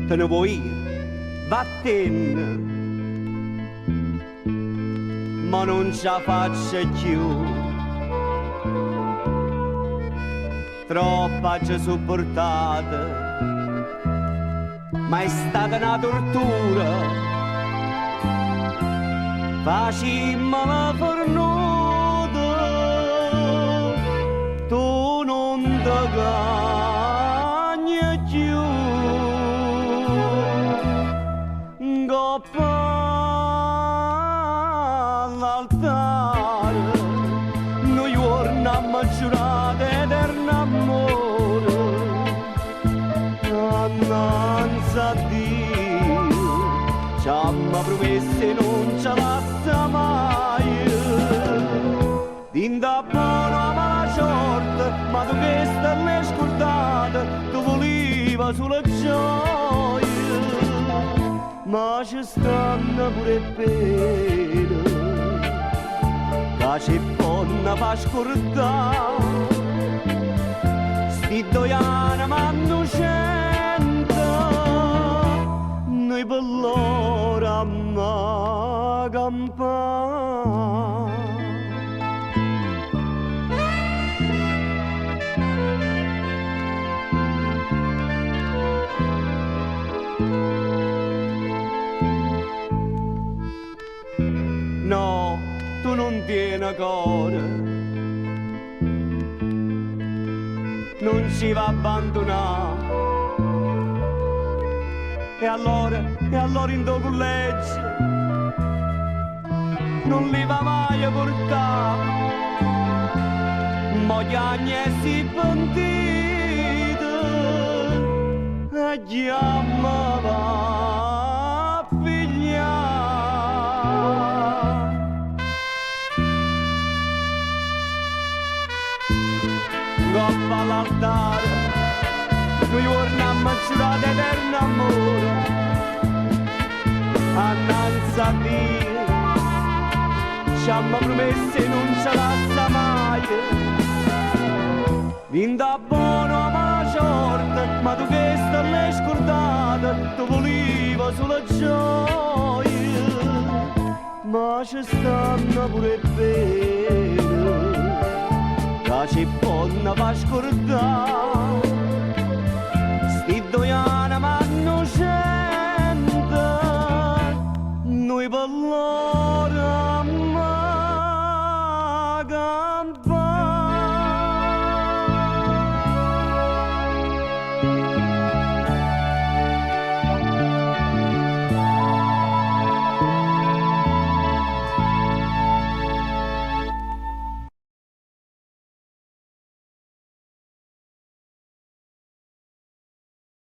te ne vuoi, vattene, ma non ce la faccio più. Troppa ci sopportata, ma è stata una tortura. Facimmo la fornuta, tu non ti cagni più. Coppa all'altare, noi torniamo a giurare eterno amore. Annanzi a Dio, ci hanno promesso e non ce lascia mai. Dinda buona mala sorte, ma tu che stai l'hai scordata, tu volevi sulla gioia. Ma ci stanno pure pene, che c'è buona fa scordare. Sti due anni m'hanno scento, noi per loro a campare. No, tu non tieni cuore, non si va a abbandonare. E allora in tuo collegio non li va mai a portare. Ma gli agnesi pentiti e chiamava a figliare. Coppa all'altare, noi torniamo a giurare eterno amore. Annanzi a Dio, ci hanno promesso e non ce lascia mai. Vinta buono a mala sorte, ma tu che stai l'hai scordata, tu volevi sulla gioia. Ma ci stanno pure bene, che c'è buona fa scordare.